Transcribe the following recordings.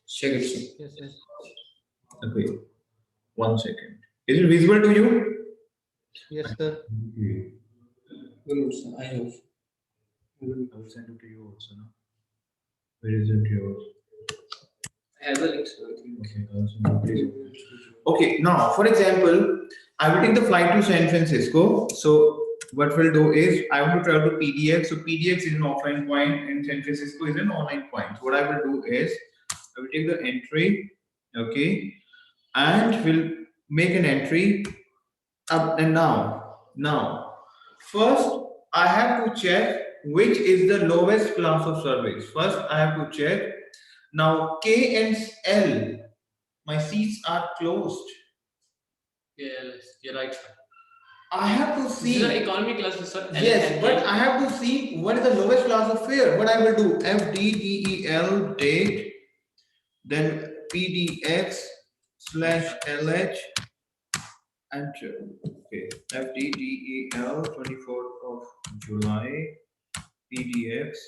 Check it, sir. Yes, yes. Okay, 1 second. Is it visible to you? Yes, sir. Okay. Good, sir. I have. I will send it to you also now. Where is it yours? I have a link, sir. I think. Okay, I'll send it to you. Okay, now for example, I will take the flight to San Francisco. So what we'll do is I want to travel to PDX. So PDX is an offline point and San Francisco is an online point. So what I will do is I will take the entry, okay, and we'll make an entry up and now first I have to check which is the lowest class of service. First I have to check now K and L. My seats are closed. Yes, you're right, sir. I have to This is see. an economy class, sir. Yes, LNK. but I have to see what is the lowest class of fare. What I will do, FDDEL date, then PDX/LH, enter. Okay, FDDEL 24th of July, PDX/LH,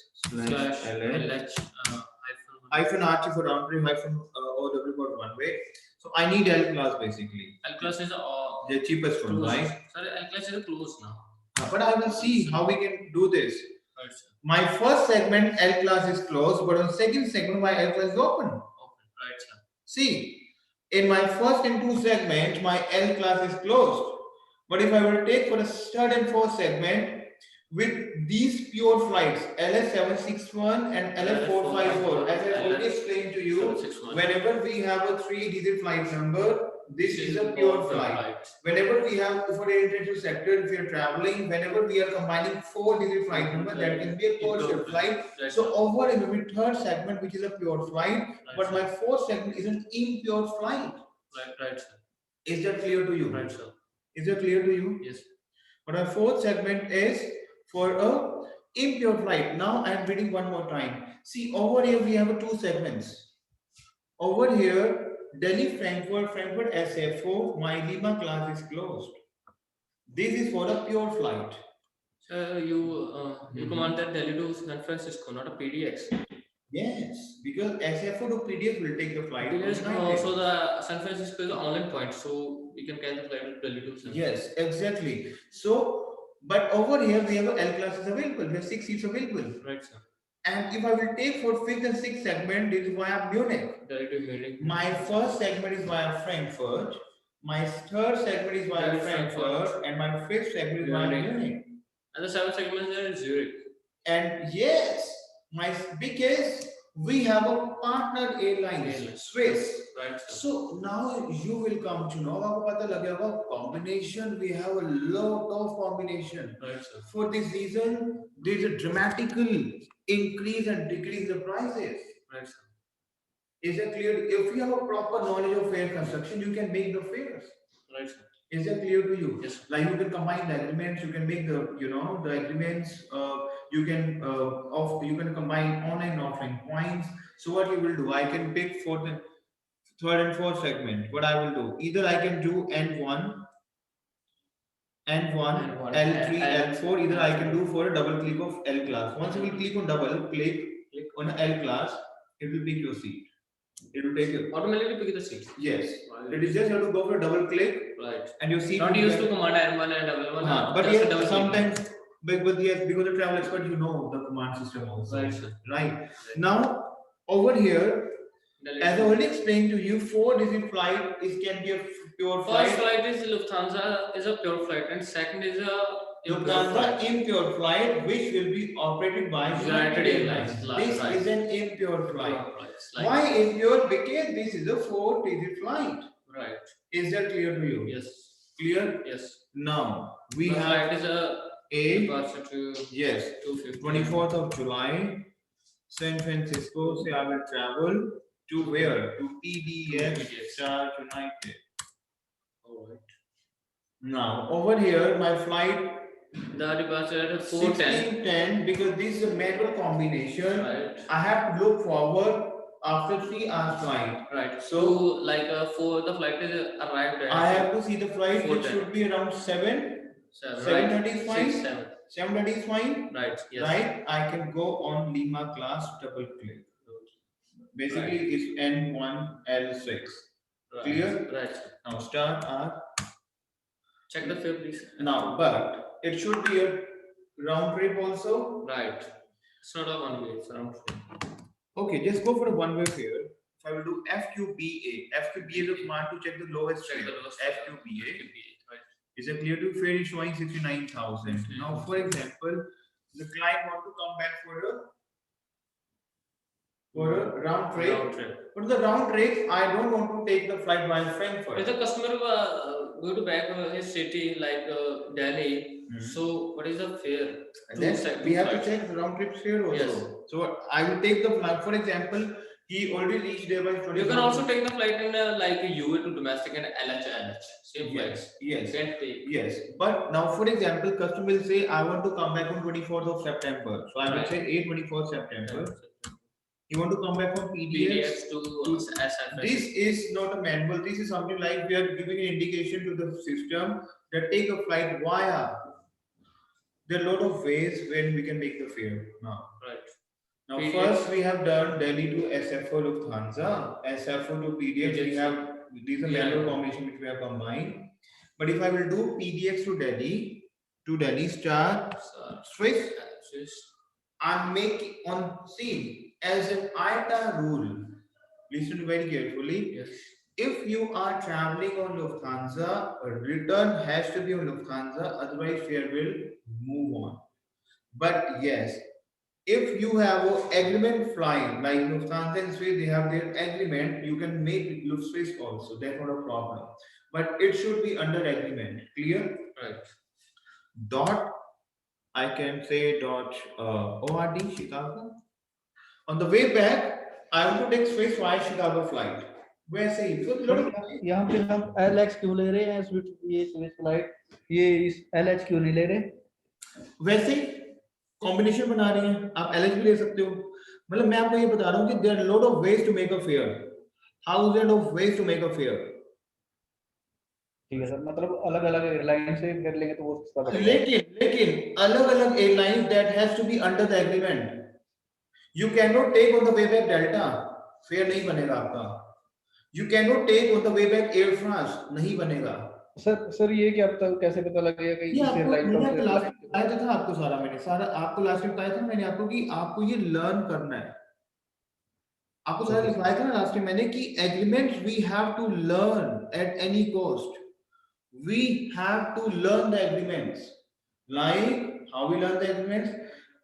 hyphen RT for round trip, hyphen OW for one way. So I need L class basically. L class is The cheapest one, closed. right? Sir, L class is closed now. But I will see how we can do this. Right, sir. My first segment L class is closed, but on second segment my L class is open. Open. Right, sir. See, in my first and two segment, my L class is closed. But if I will take for the third and fourth segment, with these pure flights, LS761 and LS454, as I already explained to you, whenever we have a 3-digit flight number, this is a pure flight. Whenever we have for the international sector, if we are traveling, whenever we are combining 4-digit flight number, that can be a commercial flight. So over in my third segment, which is a pure flight, but my fourth segment is an impure flight. Right, sir. Is that clear to you? Right, sir. Is that clear to you? Yes. But my fourth segment is for a impure flight. Now I am reading one more time. See, over here we have two segments. Over here, Delhi, Frankfurt, Frankfurt SFO, my Lima class is closed. This is for a pure flight. Sir, you command that Delhi to San Francisco, not a PDX. Yes, because SFO to PDX will take the flight. So the San Francisco is an online point, so we can catch the flight to Delhi to San Francisco. Yes, exactly. So, but over here we have L classes available. We have 6 seats available. Right, sir. And if I will take for fifth and sixth segment, it is via Munich. Delhi to Munich. My first segment is via Frankfurt. My third segment is via Frankfurt, and my fifth segment is via Munich. And the seventh segment is in Zurich. And yes, because we have a partner airline, Swiss. Right, sir. So now you will come to know about combination. We have a lot of combination. Right, sir. For this reason, there is a dramatical increase and decrease in the prices. Right, sir. Is that clear? If you have a proper knowledge of fare construction, you can make the fares. Right, sir. Is that clear to you? Yes. Like you can combine the agreements, you can make the the agreements. You can combine online and offline points. So what you will do? I can pick for the third and fourth segment. What I will do? Either I can do N1, L3, L4. Either I can do for a double click of L class. Once you will click on double click on L class, it will pick your seat. It will take you automatically pick the seat. Yes. It is just you have to go for a double click. Right. And your seat. Not used to command N1 and L1. But yes, sometimes. But yes, because the travel expert, you know the command system also. Right, sir. Right. Now over here, as I already explained to you, 4-digit flight can be a pure flight. First flight is Lufthansa is a pure flight, and second is a Lufthansa impure flight, which will be operated by United Airlines. This is an impure flight. Why impure? Because this is a 4-digit flight. Right. Is that clear to you? Yes. Clear? Yes. Now we have flight is a departure to 24th of July, San Francisco. Say I will travel to where? To PDX Star United. All right. Now over here, my flight. The departure at 4:10. Because this is a manual combination. Right. I have to look forward after 3 hours flight. Right. So like the flight is arrived at. I have to see the flight, which should be around 7:30 is fine. 7:30 is fine. Right. Yes. Right. I can go on Lima class, double click. Basically, it's N1L6. Right. Clear? Right. Now star R. Check the fare, please. Now, but it should be a round trip also. Right. It's not a one way. It's a round trip. Okay, just go for a one-way fare. So I will do FQBA. FQBA is a command to check the lowest Check fare. the lowest FQBA. Right. Is a clear to fare is showing 69,000. Now, for example, the client want to come back for a round trip. Round trip. But the round trip, I don't want to take the flight via If Frankfurt. the customer go to back his city like Delhi, so what is the fare? Then we have to flights. check the round trip fare also. Yes. So I will take the flight. For example, he already reached there by 20. You can also take the flight in like UA to domestic and LH. Same flights. Yes. You can take. Yes. But now, for example, customer will say, I want to come back on 24th of September. So I will Right. say 24th September. You want to come back from PDX. PDX to SFS. This is not a manual. This is something like we are giving an indication to the system that take a flight via. There are a lot of ways when we can make the fare now. Right. Now, PDX. first we have done Delhi to SFO Lufthansa, SFO to PDX. We have these are manual combination which we have combined. But if I will do PDX to Delhi star Swiss, I'm making on see as an ITA rule. Listen very carefully. Yes. If you are traveling on Lufthansa, return has to be on Lufthansa, otherwise fare will move on. But yes, if you have an agreement flying like Lufthansa and Swiss, they have their agreement, you can make Swiss also. That's not a problem. But it should be under agreement. Clear? Right. Dot. I can say dot ORD Chicago. On the way back, I want to take Swiss via Chicago flight. वैसे ही तो यहाँ पे हम LH क्यों ले रहे हैं ये स्विस फ्लाइट ये इस LH क्यों नहीं ले रहे वैसे ही कॉम्बिनेशन बना रहे हैं आप LH भी ले सकते हो मतलब मैं आपको ये बता रहा हूँ कि there are lot of ways to make a fare thousands of ways to make a fare ठीक है सर मतलब अलग-अलग एयरलाइन से कर लेंगे तो वो सस्ता पड़ेगा लेकिन अलग-अलग airline that has to be under the agreement you cannot take on the way back Delta fare नहीं बनेगा आपका You cannot take on the way back Air France नहीं बनेगा सर ये क्या पता कैसे पता लगेगा कि इस एयरलाइन का बताया था आपको सारा आपको लास्ट में बताया था मैंने आपको कि आपको ये लर्न करना है आपको सारा लिखवाया था ना लास्ट में मैंने कि agreements we have to learn at any cost we have to learn the agreements like how we learn the agreements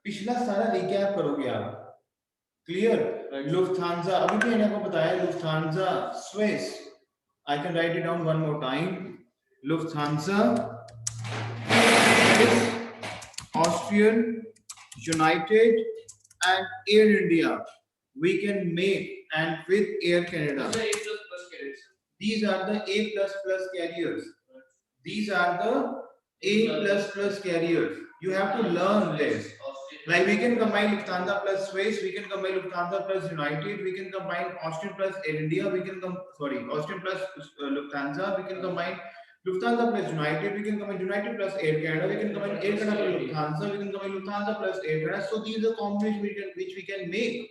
पिछला सारा रिकैप करोगे आप क्लियर Lufthansa अभी भी मैंने आपको बताया Lufthansa Swiss I can write it down one more time Lufthansa Austrian United and Air India we can make and with Air Canada these are the A++ carriers these are the A++ carriers you have to learn this like we can combine Lufthansa plus Swiss, we can combine Lufthansa plus United, we can combine Austrian plus Air India, we can Austrian plus Lufthansa, we can combine Lufthansa plus United, we can combine United plus Air Canada, we can combine Air Canada plus Lufthansa, we can combine Lufthansa plus Air Canada. So these are combinations which we can make.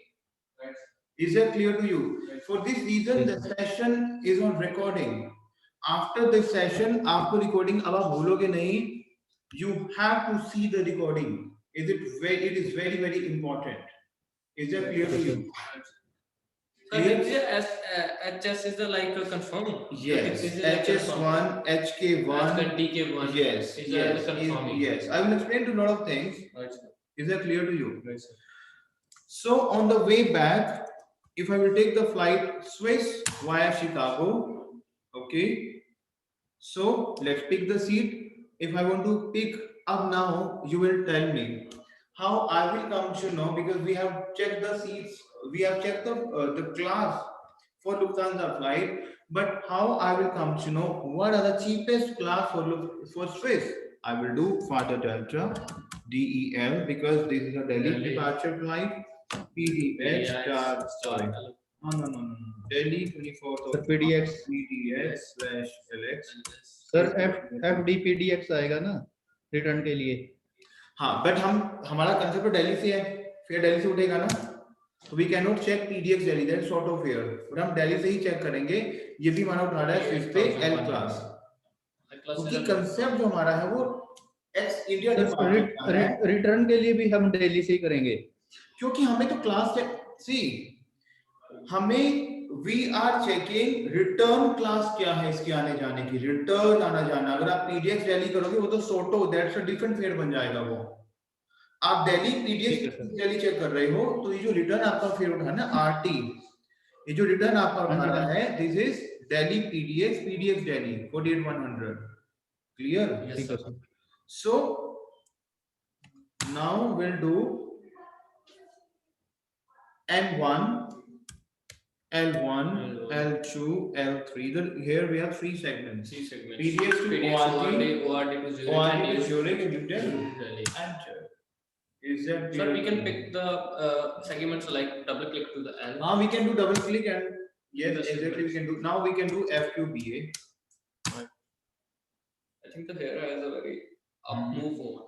Right. Is that clear to you? Right. For this reason, the session is on recording. After this session, after recording, अब आप भूलोगे नहीं. You have to see the recording. It is very very important. Is that clear to you? HS is the like confirm. Yes. HS1, HK1, DK1. Yes. Yes. I will explain to a lot of things. Right. Is that clear to you? Right. So on the way back, if I will take the flight Swiss via Chicago, okay. So let's pick the seat. If I want to pick up now, you will tell me how I will come to know because we have checked the seats, we have checked the class for Lufthansa flight, but how I will come to know what are the cheapest class for Swiss? I will do Father Delta DEL because this is a Delhi departure flight. PDX sorry. No. Delhi 24th of PDX PDX/LX. Sir FDPDX आएगा ना return के लिए हाँ but हमारा concept तो दिल्ली से है फिर दिल्ली से उठेगा ना So we cannot check PDX Delhi, that's sort of fair. But हम दिल्ली से ही चेक करेंगे. ये भी माना उठा रहा है स्विच पे L क्लास. क्योंकि कंसेप्ट जो हमारा है वो एक्स इंडिया डिपार्टमेंट का है. रिटर्न के लिए भी हम दिल्ली से ही करेंगे, क्योंकि हमें तो क्लास सी हमें we are checking return class क्या है इसके आने जाने की, रिटर्न आना जाना. अगर आप पीडीएक्स दिल्ली करोगे वो तो सोटो, दैट्स अ डिफरेंट फेयर बन जाएगा. वो आप दिल्ली पीडीएक्स दिल्ली चेक कर रहे हो तो ये जो रिटर्न आपका फेयर उठा है ना आरटी, ये जो रिटर्न आपका उठा रहा है this is Delhi PDX Delhi 48100. Clear? Yes, sir. So now we'll do M1, L1, L2, L3. Here we have 3 segments. PDX to ORD to Zurich, and New Delhi. Enter. Is that Sir, we can pick the segments like double click to the L. We can do double click and yes, exactly we can do. Now we can do FQBA. I think the here has a very up move on.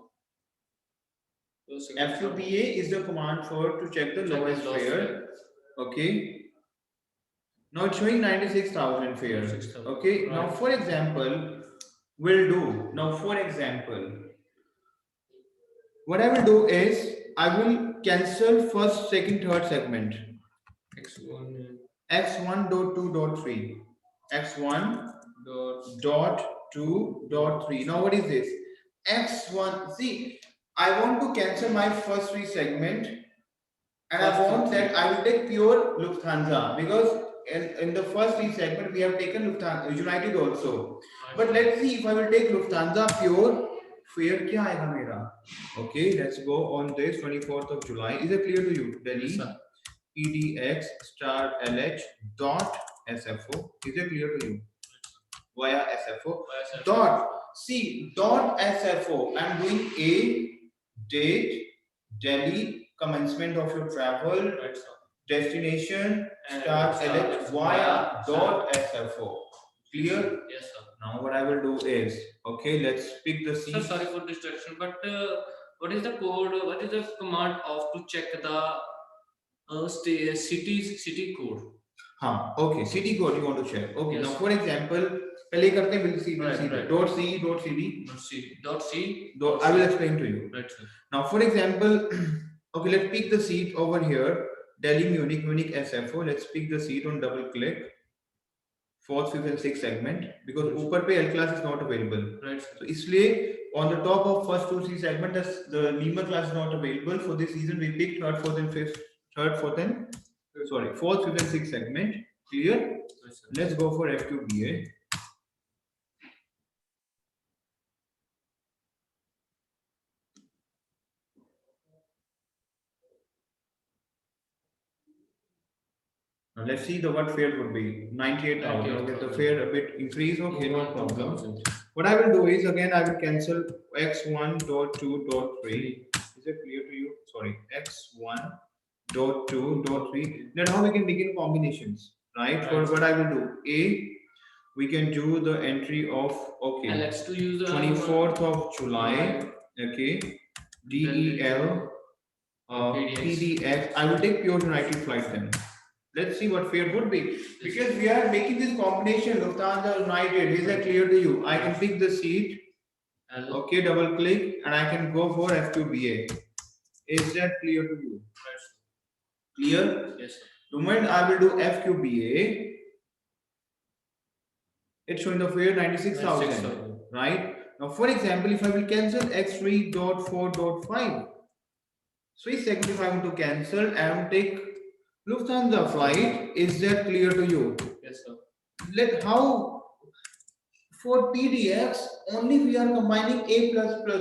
FQBA is the command for to check the lowest fare. Okay. Now it's showing 96,000 fare. 96,000. Okay. Right. Now for example, we'll do. Now for example, what I will do is I will cancel first, second, third segment. X1 X1.2.3. X1.2.3. Now what is this? X1. See, I want to cancel my first 3 segment, and I want that I will take pure Lufthansa because in the first 3 segment we have taken Lufthansa United also. But let's see if I will take Lufthansa pure, fare क्या आएगा मेरा? Okay, let's go on this 24th of July. Is it clear to you? Delhi PDX star LH dot SFO. Is it clear to you? Via SFO. Dot C dot SFO. I'm doing a date, Delhi, commencement of your travel, destination, start LH via dot SFO. Clear? Yes, sir. Now what I will do is, okay, let's pick the Sir, seat. sorry for distraction, but what is the code? What is the command of to check the city code? Okay, city code you want to check. Okay, Yes. now for example, पहले करते हैं will see Right. dot C dot CD. I will explain to you. Right, sir. Now for example, okay, let's pick the seat over here. Delhi Munich SFO. Let's pick the seat on double click. 4th, 5th and 6th segment because ऊपर पे L class is not available. Right, sir. So इसलिए on the top of first 2, 3 segment the Lima class is not available. For this reason we picked 3rd, 4th and 5th. 4th, 5th and 6th segment. Clear? Right, sir. Let's go for FQBA. Now let's see the what fare would be 98,000. Okay, the fare a bit increase. Okay, no problem. What I will do is again I will cancel X1.2.3. Is it clear to you? Sorry, X1.2.3. Then how we can begin combinations, right? For what I will do, A, we can do the entry of okay. Alex to use the 24th of July. Okay, DEL PDX. I will take pure United flight then. Let's see what fare would be because we are making this combination Lufthansa United. Is that clear to you? I can pick the seat. Okay, double click and I can go for FQBA. Is that clear to you? Clear? Yes, sir. The moment I will do FQBA, it's showing the fare 96,000, right? Now, for example, if I will cancel X3.4.5, so if I want to cancel and take Lufthansa flight, is that clear to you? Yes, sir. How for PDX only we are combining A++.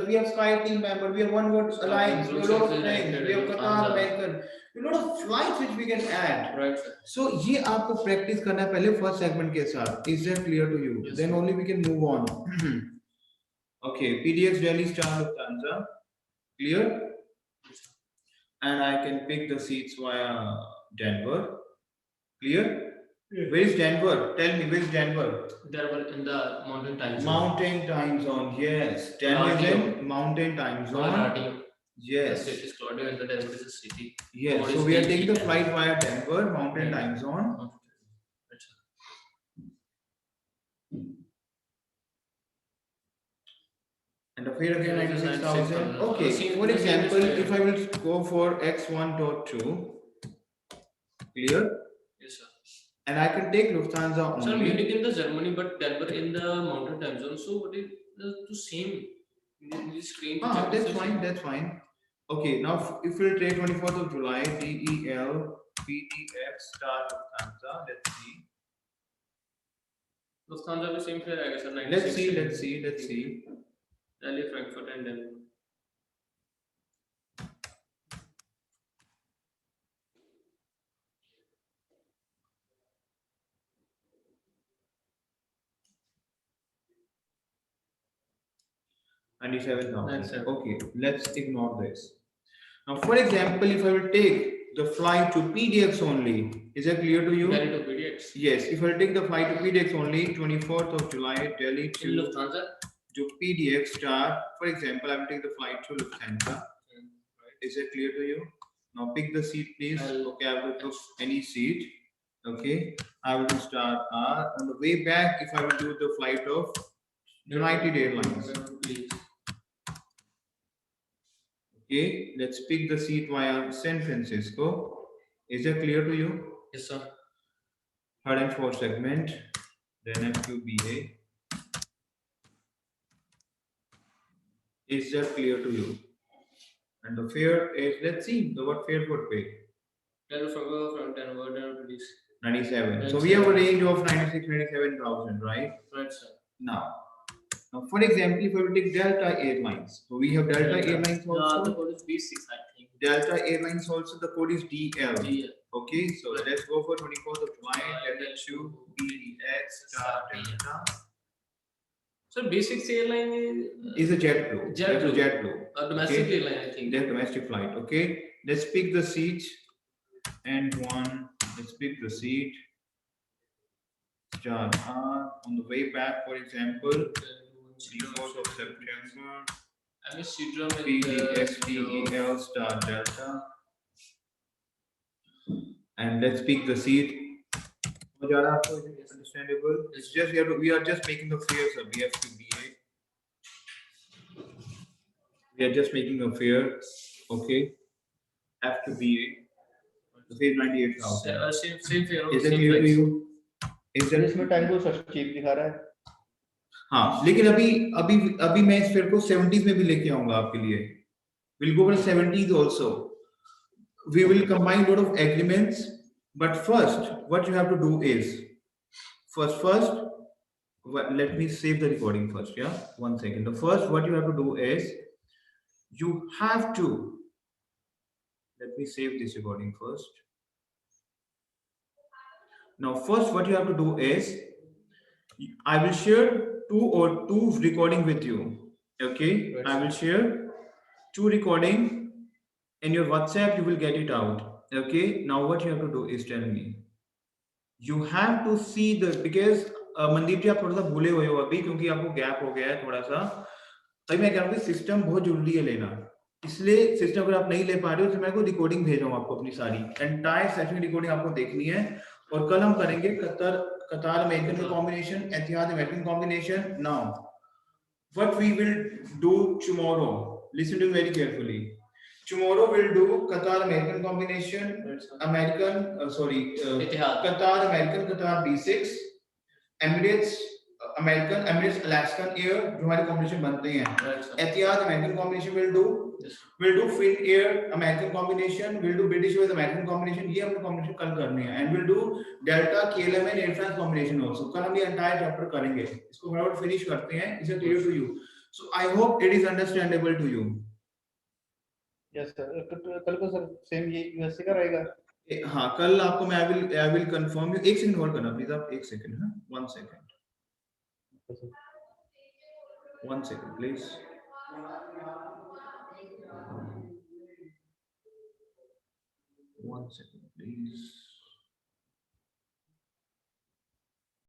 We have Sky Team member, we have One World Alliance, we have a lot of things, we have Qatar, American, a lot of flights which we can add. Right, sir. So ये आपको practice करना है पहले first segment के साथ. Is that clear to you? Yes, then sir. only we can move on. Okay, PDX Delhi Star Lufthansa. Clear? And I can pick the seats via Denver. Clear? Yeah. Where is Denver? Tell me, where is Denver? There were in the mountain time zone. Mountain time zone, yes. Denver is in mountain time zone. Yes. The city is cloudy and the Denver is a city. Yes. What So is we are DE taking the and- flight via Denver Mountain Yeah. Time Zone. That's And the fare again It is 96,000. 96,000. Okay. Same- For the same is example, fair. if I will go for X1.2, clear? Yes, sir. And I can take Lufthansa Sir, only. Munich in the Germany, but Denver in the Mountain Time Zone. So what is the same? The screen. to check That's the fine. same. That's fine. Okay. Now, if we'll take 24th of July, DEL PDF star Lufthansa. Let's see. Lufthansa the same fare, I guess, sir. Let's see. 96. Let's see. Let's see. Delhi, Frankfurt, and Denver. $97,000. 97. Okay. Let's ignore this. Now, for example, if I will take the flight to PDX only, is that clear to you? Delhi to PDX. Yes. If I will take the flight to PDX only, 24th of July, Delhi In to Lufthansa. PDX star. For example, I will take the flight to Lufthansa. Right. Is that clear to you? Now pick the seat, please. I'll- Okay, I will book any seat. Okay, I will do star R. On the way back, if I will do the flight of United Airlines. Please. Okay, let's pick the seat via San Francisco. Is that clear to you? Yes, sir. Third and fourth segment. Then FQBA. Is that clear to you? And the fare is, let's see, what fare would pay? Delhi, Frankfurt, from Denver, Denver, please. 97. So we have a range of 96, 97,000, right? Right, sir. Now, for example, if I will take Delta Airlines, so we have Delta Airlines The also. code is B6, I think. Delta Airlines also, the code is DL. DL. Okay, so let's go for 24th of July, Delta Delta to PDX star Delta. So B6 airline Is a JetBlue. JetBlue. That's a JetBlue. a domestic Okay. airline, I think. Their domestic flight. Okay, let's pick the seat and one. Let's pick the seat. Star R. On the way back, for example, 24th of September. I miss Sidram and PDXDEL star Delta. And let's pick the seat. Understandable. It's just we are just making the fares of BFQBA. We are just making a fare. Okay. FQBA. The fare 98,000. same fare. Is that same clear to price. you? Is that इसमें tango सबसे cheap दिखा रहा है. हाँ लेकिन अभी मैं इस फेयर को 70s में भी लेके आऊंगा आपके लिए. We'll go for 70s also. We will combine a lot of agreements, but first what you have to do is let me save the recording first. Yeah, 1 second. The first what you have to do is you have to let me save this recording first. Now first what you have to do is I will share two recording with you. Okay, Right. I will share 2 recording in your WhatsApp. You will get it out. Okay, now what you have to do is tell me. You have to see the because Mandeep जी आप थोड़ा सा भूले हुए हो अभी क्योंकि आपको gap हो गया है थोड़ा सा. तभी मैं कह रहा हूँ कि सिस्टम बहुत जरूरी है लेना. इसलिए सिस्टम अगर आप नहीं ले पा रहे हो तो मैं को रिकॉर्डिंग भेज रहा हूँ आपको अपनी सारी एंटायर सेशन रिकॉर्डिंग आपको देखनी है. और कल हम करेंगे कतार अमेरिकन का combination, Etihad American combination. Now what we will do tomorrow, listen to me very carefully. Tomorrow we'll do Qatar American combination, Etihad. Qatar American, Qatar B6, Emirates American, Emirates Alaskan Air जो हमारे combination बनते हैं. Right, sir. Etihad American combination will do. Yes. We'll do Finn Air American combination. We'll do British Airways American combination. ये हमने combination कल करनी है. And we'll do Delta KLM and Air France combination also. कल हम ये entire chapter करेंगे. इसको फटाफट finish करते हैं. Is it clear to you? So I hope it is understandable to you. Yes sir. कल को सर सेम ये यूएसए का रहेगा. हाँ कल आपको मैं I will confirm you. 1 second hold करना प्लीज आप. 1 सेकंड. हाँ 1 second. 1 second please. 1 second please.